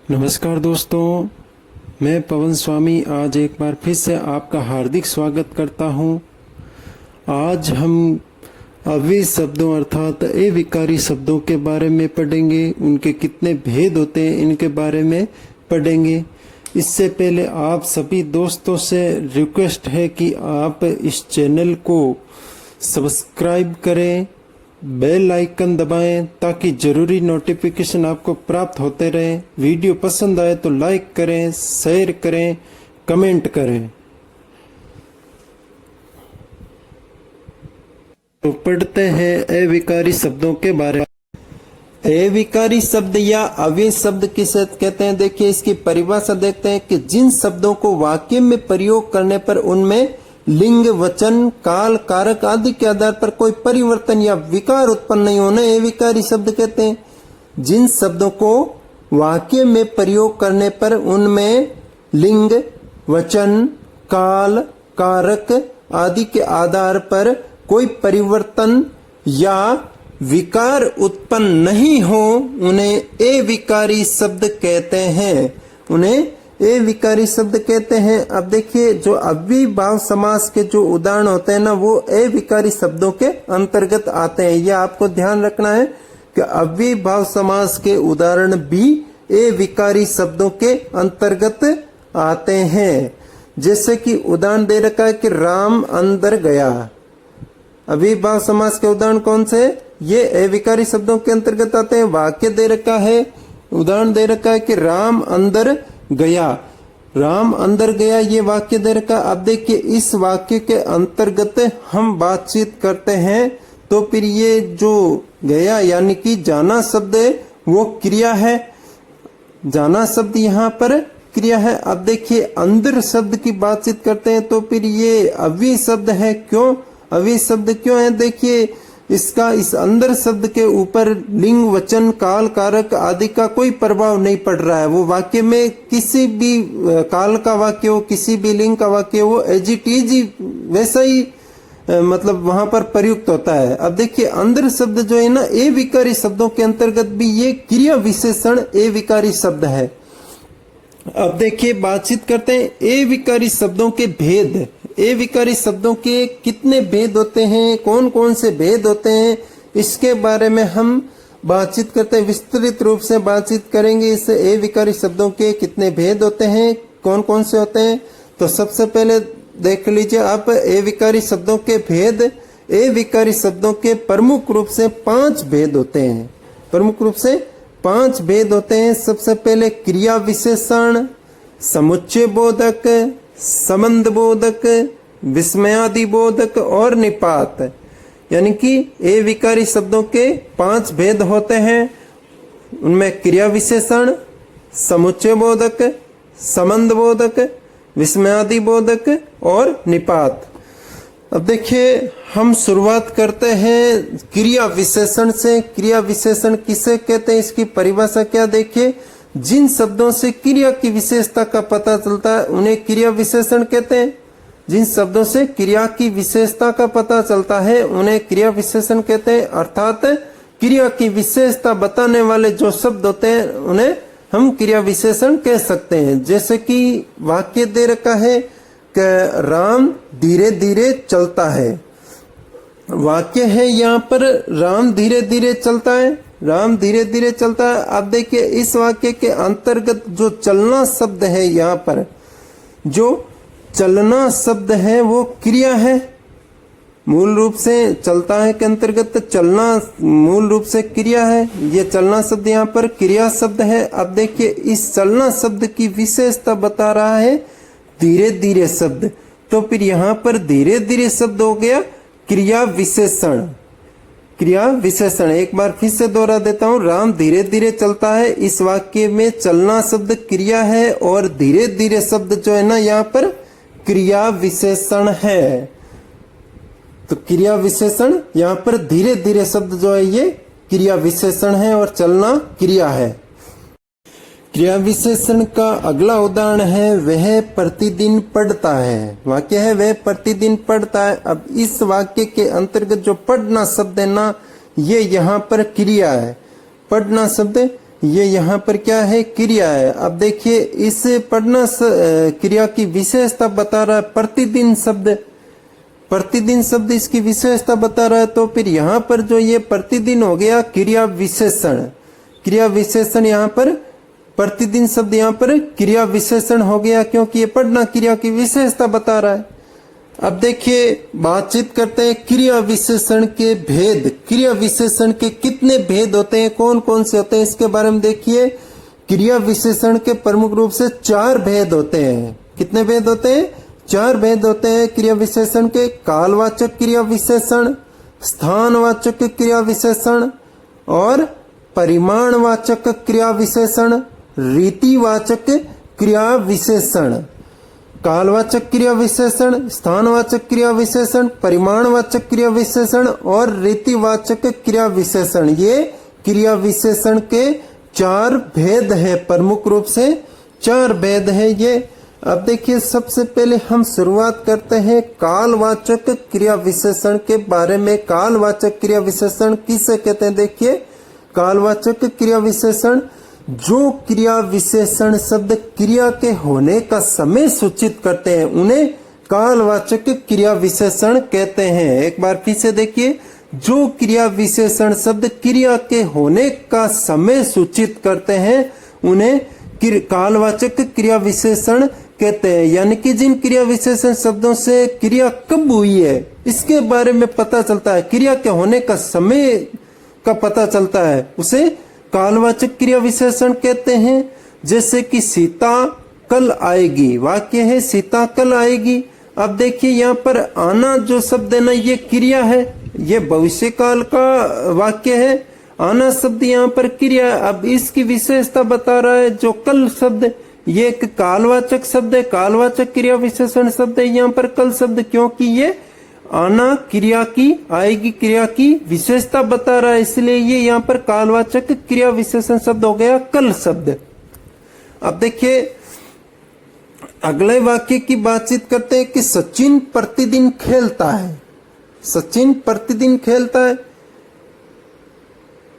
नमस्कार दोस्तों, मैं पवन स्वामी आज एक बार फिर से आपका हार्दिक स्वागत करता हूं। आज हम अव्ययी शब्दों अर्थात अविकारी शब्दों के बारे में पढ़ेंगे। उनके कितने भेद होते हैं इनके बारे में पढ़ेंगे। इससे पहले आप सभी दोस्तों से रिक्वेस्ट है कि आप इस चैनल को सब्सक्राइब करें, बेल आइकन दबाएं ताकि जरूरी नोटिफिकेशन आपको प्राप्त होते रहें। वीडियो पसंद आए तो लाइक करें, शेयर करें, कमेंट करें। तो पढ़ते हैं अविकारी शब्दों के बारे में। अविकारी शब्द या अव्यय शब्द किसे कहते हैं, देखिए इसकी परिभाषा देखते हैं कि जिन शब्दों को वाक्य में प्रयोग करने पर उनमें लिंग, वचन, काल, कारक आदि के आधार पर कोई परिवर्तन या विकार उत्पन्न नहीं होना अविकारी शब्द कहते हैं। जिन शब्दों को वाक्य में प्रयोग करने पर उनमें लिंग, वचन, काल, कारक आदि के आधार पर कोई परिवर्तन या विकार उत्पन्न नहीं हो उन्हें अविकारी शब्द कहते हैं। उन्हें अविकारी शब्द कहते हैं। अब देखिए जो अव्ययीभाव समास के जो उदाहरण होते हैं ना, वो अविकारी शब्दों के अंतर्गत आते हैं। यह आपको ध्यान रखना है कि अव्ययीभाव समास के उदाहरण भी अविकारी शब्दों के अंतर्गत आते हैं। जैसे कि उदाहरण दे रखा है कि राम अंदर गया। अव्ययीभाव समास के उदाहरण कौन से? ये अविकारी शब्दों के अंतर्गत आते हैं। वाक्य दे रखा है, उदाहरण दे रखा है कि राम अंदर गया। राम अंदर गया ये वाक्य दे रखा। अब देखिए इस वाक्य के अंतर्गत हम बातचीत करते हैं तो फिर ये जो गया यानी कि जाना शब्द है वो क्रिया है। जाना शब्द यहाँ पर क्रिया है। अब देखिए अंदर शब्द की बातचीत करते हैं तो फिर ये अव्ययी शब्द है। क्यों अव्ययी शब्द क्यों है? देखिए इसका इस अंदर शब्द के ऊपर लिंग, वचन, काल, कारक आदि का कोई प्रभाव नहीं पड़ रहा है। वो वाक्य में किसी भी काल का वाक्य हो, किसी भी लिंग का वाक्य हो, एज इट इज वैसा ही मतलब वहां पर प्रयुक्त होता है। अब देखिए अंदर शब्द जो है ना अविकारी शब्दों के अंतर्गत भी ये क्रिया विशेषण अविकारी शब्द है। अब देखिए बातचीत करते हैं अविकारी शब्दों के भेद। अविकारी शब्दों के कितने भेद होते हैं, कौन कौन से भेद होते हैं, इसके बारे में हम बातचीत करते हैं। विस्तृत रूप से बातचीत करेंगे इस अविकारी शब्दों के कितने भेद होते हैं, कौन कौन से होते हैं। तो सबसे पहले देख लीजिए आप अविकारी शब्दों के भेद। अविकारी शब्दों के प्रमुख रूप से 5 भेद होते हैं। प्रमुख रूप से 5 भेद होते हैं। सबसे पहले क्रिया विशेषण, समुच्चय बोधक, संबंध बोधक, विस्मयादि बोधक और निपात। यानी कि अविकारी शब्दों के 5 भेद होते हैं। उनमें क्रिया विशेषण, समुच्चय बोधक, संबंध बोधक, विस्मयादि बोधक और निपात। अब देखिए हम शुरुआत करते हैं क्रिया विशेषण से। क्रिया विशेषण किसे कहते हैं, इसकी परिभाषा क्या? देखिए जिन शब्दों से क्रिया की विशेषता का पता चलता है उन्हें क्रिया विशेषण कहते हैं। जिन शब्दों से क्रिया की विशेषता का पता चलता है उन्हें क्रिया विशेषण कहते हैं। अर्थात क्रिया की विशेषता बताने वाले जो शब्द होते हैं उन्हें हम क्रिया विशेषण कह सकते हैं। जैसे कि वाक्य दे रखा है कि राम धीरे धीरे चलता है। वाक्य है यहाँ पर राम धीरे धीरे चलता है, राम धीरे धीरे चलता है। अब देखिए इस वाक्य के अंतर्गत जो चलना शब्द है, यहाँ पर जो चलना शब्द है वो क्रिया है। मूल रूप से चलता है के अंतर्गत चलना मूल रूप से क्रिया है। ये चलना शब्द यहाँ पर क्रिया शब्द है। अब देखिए इस चलना शब्द की विशेषता बता रहा है धीरे धीरे शब्द। तो फिर यहाँ पर धीरे धीरे शब्द हो गया क्रिया विशेषण। क्रिया विशेषण एक बार फिर से दोहरा देता हूं, राम धीरे धीरे चलता है। इस वाक्य में चलना शब्द क्रिया है और धीरे धीरे शब्द जो है ना यहाँ पर क्रिया विशेषण है। तो क्रिया विशेषण यहाँ पर धीरे धीरे शब्द जो है ये क्रिया विशेषण है और चलना क्रिया है। क्रिया विशेषण का अगला उदाहरण है वह प्रतिदिन पढ़ता है। वाक्य है वह प्रतिदिन पढ़ता है। अब इस वाक्य के अंतर्गत जो पढ़ना शब्द है ना, ये यहाँ पर क्रिया है। पढ़ना शब्द ये यहाँ पर क्या है, क्रिया है। अब देखिए इस पढ़ना क्रिया की विशेषता बता रहा है, प्रतिदिन शब्द, प्रतिदिन शब्द इसकी विशेषता बता रहा है। तो फिर यहाँ पर जो ये प्रतिदिन हो गया क्रिया विशेषण, क्रिया विशेषण यहाँ पर प्रतिदिन शब्द यहाँ पर क्रिया विशेषण हो गया, क्योंकि ये पढ़ना क्रिया की विशेषता बता रहा है। अब देखिए बातचीत करते हैं क्रिया विशेषण के भेद। क्रिया विशेषण के कितने भेद होते हैं, कौन कौन से होते हैं, इसके बारे में देखिए। क्रिया विशेषण के प्रमुख रूप से 4 भेद होते हैं। कितने भेद होते हैं, 4 भेद होते हैं क्रिया विशेषण के। कालवाचक क्रिया विशेषण, स्थानवाचक क्रिया विशेषण और परिमाणवाचक क्रिया विशेषण, रीतिवाचक क्रिया विशेषण। कालवाचक क्रिया विशेषण, स्थानवाचक क्रिया विशेषण, परिमाणवाचक क्रिया विशेषण और रीतिवाचक क्रिया विशेषण, ये क्रिया विशेषण के 4 भेद है। प्रमुख रूप से 4 भेद है ये। अब देखिए सबसे पहले हम शुरुआत करते हैं कालवाचक क्रिया विशेषण के बारे में। कालवाचक क्रिया विशेषण किसे कहते हैं, देखिए कालवाचक क्रिया विशेषण जो क्रिया विशेषण शब्द क्रिया के होने का समय सूचित करते हैं उन्हें कालवाचक क्रिया विशेषण कहते हैं। एक बार फिर से देखिए, जो क्रिया विशेषण शब्द क्रिया के होने का समय सूचित करते हैं उन्हें कालवाचक क्रिया विशेषण कहते हैं। यानी कि जिन क्रिया विशेषण शब्दों से क्रिया कब हुई है इसके बारे में पता चलता है, क्रिया के होने का समय का पता चलता है, उसे कालवाचक क्रिया विशेषण कहते हैं। जैसे कि सीता कल आएगी, वाक्य है सीता कल आएगी। अब देखिए यहाँ पर आना जो शब्द है ना ये क्रिया है, ये भविष्य काल का वाक्य है। आना शब्द यहाँ पर क्रिया। अब इसकी विशेषता बता रहा है जो कल शब्द, ये एक कालवाचक शब्द है, कालवाचक क्रिया विशेषण शब्द है यहाँ पर कल शब्द, क्योंकि ये आना क्रिया की, आएगी क्रिया की विशेषता बता रहा है, इसलिए ये यहाँ पर कालवाचक क्रिया विशेषण शब्द हो गया कल शब्द। अब देखिए अगले वाक्य की बातचीत करते हैं कि सचिन प्रतिदिन खेलता है। सचिन प्रतिदिन खेलता है।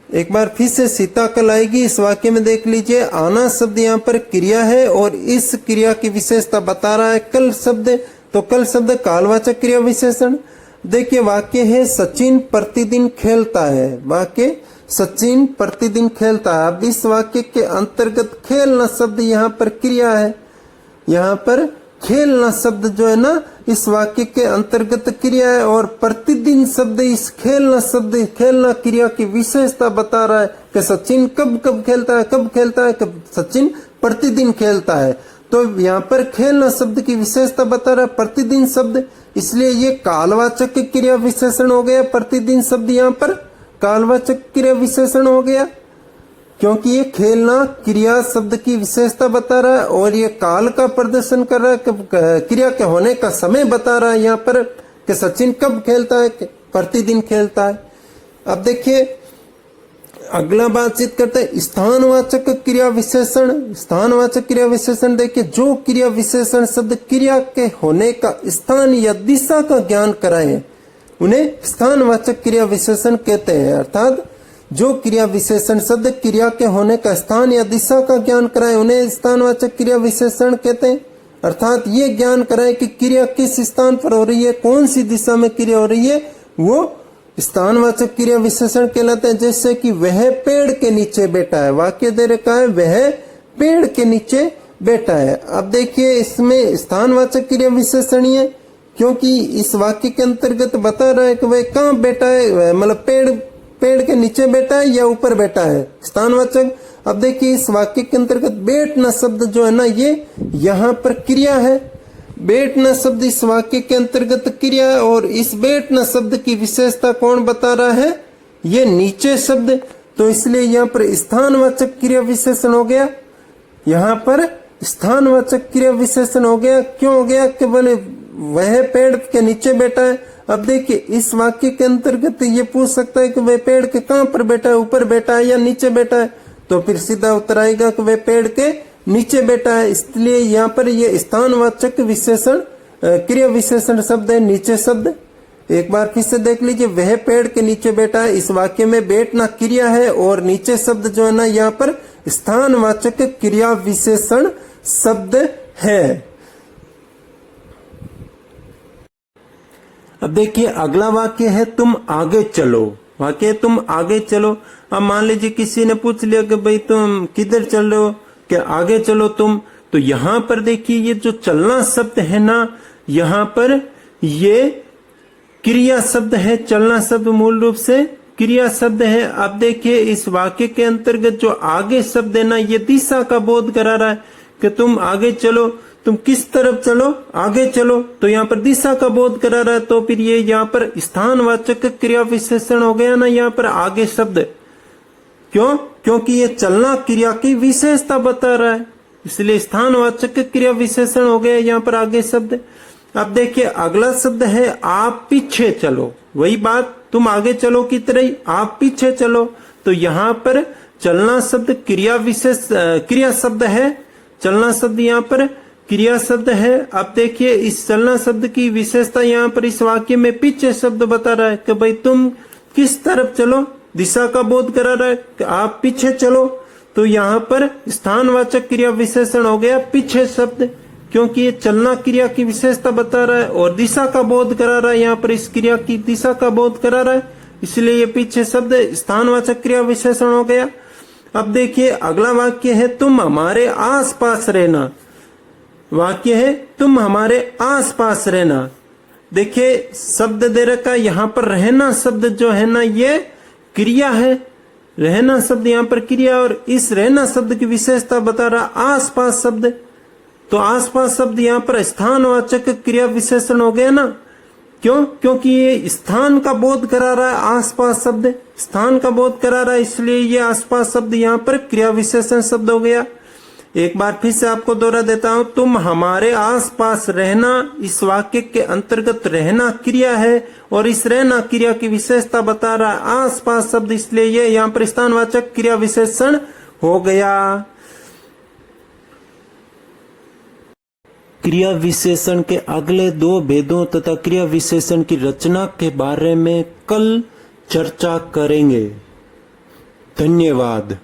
एक बार फिर से सीता कल आएगी, इस वाक्य में देख लीजिए आना शब्द यहाँ पर क्रिया है और इस क्रिया की विशेषता बता रहा है कल शब्द, तो कल शब्द कालवाचक क्रिया विशेषण। देखिए वाक्य है सचिन प्रतिदिन खेलता है, वाक्य सचिन प्रतिदिन खेलता है। अब इस वाक्य के अंतर्गत खेलना शब्द यहाँ पर क्रिया है, यहाँ पर खेलना शब्द जो है ना इस वाक्य के अंतर्गत क्रिया है और प्रतिदिन शब्द इस खेलना शब्द, खेलना क्रिया की विशेषता बता रहा है कि सचिन कब कब खेलता है, कब खेलता है, कब सचिन प्रतिदिन खेलता है। तो यहाँ पर खेलना शब्द की विशेषता बता रहा है प्रतिदिन शब्द, इसलिए ये कालवाचक क्रिया विशेषण हो गया। प्रतिदिन शब्द यहाँ पर कालवाचक क्रिया विशेषण हो गया क्योंकि ये खेलना क्रिया शब्द की विशेषता बता रहा है और ये काल का प्रदर्शन कर रहा है, क्रिया के होने का समय बता रहा है यहाँ पर कि सचिन कब खेलता है, प्रतिदिन खेलता है। अब देखिए अगला बातचीत करते हैं स्थानवाचक क्रिया विशेषण। स्थानवाचक क्रिया विशेषण देखिए जो क्रिया विशेषण शब्द क्रिया के होने का स्थान या दिशा का ज्ञान कराए उन्हें स्थानवाचक क्रिया विशेषण कहते हैं। अर्थात जो क्रिया विशेषण शब्द क्रिया के होने का स्थान या दिशा का ज्ञान कराए उन्हें स्थानवाचक क्रिया विशेषण कहते हैं। अर्थात ये ज्ञान कराए कि क्रिया किस स्थान पर हो रही है, कौन सी दिशा में क्रिया हो रही है, वो स्थानवाचक क्रिया विशेषण कहलाते हैं। जैसे कि वह पेड़ के नीचे बैठा है, वाक्य दे रखा है वह पेड़ के नीचे बैठा है। अब देखिए इसमें स्थानवाचक क्रिया विशेषण है क्योंकि इस वाक्य के अंतर्गत बता रहा है कि वह कहाँ बैठा है, मतलब पेड़ के नीचे बैठा है या ऊपर बैठा है, स्थानवाचक। अब देखिए इस वाक्य के अंतर्गत बैठना शब्द जो है ना ये यहाँ पर क्रिया है। बैठना शब्द इस वाक्य के अंतर्गत क्रिया है और इस बैठना शब्द की विशेषता कौन बता रहा है, ये नीचे शब्द, तो इसलिए यहाँ पर स्थानवाचक क्रिया विशेषण हो गया। यहाँ पर स्थानवाचक क्रिया विशेषण हो गया। क्यों हो गया कि बोले वह पेड़ के नीचे बैठा है। अब देखिए इस वाक्य के अंतर्गत ये पूछ सकता है कि वह पेड़ के कहाँ पर बैठा है, ऊपर बैठा है या नीचे बैठा है, तो फिर सीधा उत्तर आएगा कि वह पेड़ के नीचे बैठा है। इसलिए यहाँ पर ये स्थानवाचक विशेषण क्रिया विशेषण शब्द है, नीचे शब्द। एक बार फिर से देख लीजिए वह पेड़ के नीचे बैठा है, इस वाक्य में बैठना क्रिया है और नीचे शब्द जो है ना यहाँ पर स्थानवाचक क्रिया विशेषण शब्द है। अब देखिए अगला वाक्य है तुम आगे चलो। वाक्य तुम आगे चलो। अब मान लीजिए किसी ने पूछ लिया कि भाई तुम किधर चल रहे हो, क्या आगे चलो तुम। तो यहां पर देखिए ये जो चलना शब्द है ना, यहां पर ये क्रिया शब्द है। चलना शब्द मूल रूप से क्रिया शब्द है। अब देखिए इस वाक्य के अंतर्गत जो आगे शब्द है ना, ये दिशा का बोध करा रहा है कि तुम आगे चलो। तुम किस तरफ चलो, आगे चलो। तो यहाँ पर दिशा का बोध करा रहा है। तो फिर ये यहाँ पर स्थानवाचक क्रिया विशेषण हो गया ना, यहाँ पर आगे शब्द। क्यों? क्योंकि ये चलना क्रिया की विशेषता बता रहा है, इसलिए स्थानवाचक क्रिया विशेषण हो गया यहाँ पर आगे शब्द। अब देखिए अगला शब्द है आप पीछे चलो। वही बात, तुम आगे चलो की तरह ही आप पीछे चलो। तो यहाँ पर चलना शब्द क्रिया शब्द है। चलना शब्द यहाँ पर क्रिया शब्द है। अब देखिए इस चलना शब्द की विशेषता यहाँ पर इस वाक्य में पीछे शब्द बता रहा है कि भाई तुम किस तरफ चलो, दिशा का बोध करा रहा है कि आप पीछे चलो। तो यहाँ पर स्थानवाचक क्रिया विशेषण हो गया पीछे शब्द, क्योंकि ये चलना क्रिया की विशेषता बता रहा है और दिशा का बोध करा रहा है। यहाँ पर इस क्रिया की दिशा का बोध करा रहा है, इसलिए ये पीछे शब्द स्थानवाचक क्रिया विशेषण हो गया। अब देखिए अगला वाक्य है तुम हमारे आस पास रहना। वाक्य है तुम हमारे आस पास रहना। देखिए शब्द दे रखा है यहाँ पर रहना शब्द जो है ना, ये क्रिया है। रहना शब्द यहाँ पर क्रिया, और इस रहना शब्द की विशेषता बता रहा आस पास शब्द। तो आसपास शब्द यहाँ पर स्थानवाचक क्रिया विशेषण हो गया ना। क्यों? क्योंकि ये स्थान का बोध करा रहा है। आसपास शब्द स्थान का बोध करा रहा है, इसलिए ये आसपास शब्द यहाँ पर क्रिया विशेषण शब्द हो गया। एक बार फिर से आपको दोहरा देता हूं, तुम हमारे आसपास रहना। इस वाक्य के अंतर्गत रहना क्रिया है और इस रहना क्रिया की विशेषता बता रहा है आसपास शब्द, इसलिए ये यहाँ पर स्थानवाचक क्रिया विशेषण हो गया। क्रिया विशेषण के अगले दो भेदों तथा क्रिया विशेषण की रचना के बारे में कल चर्चा करेंगे। धन्यवाद।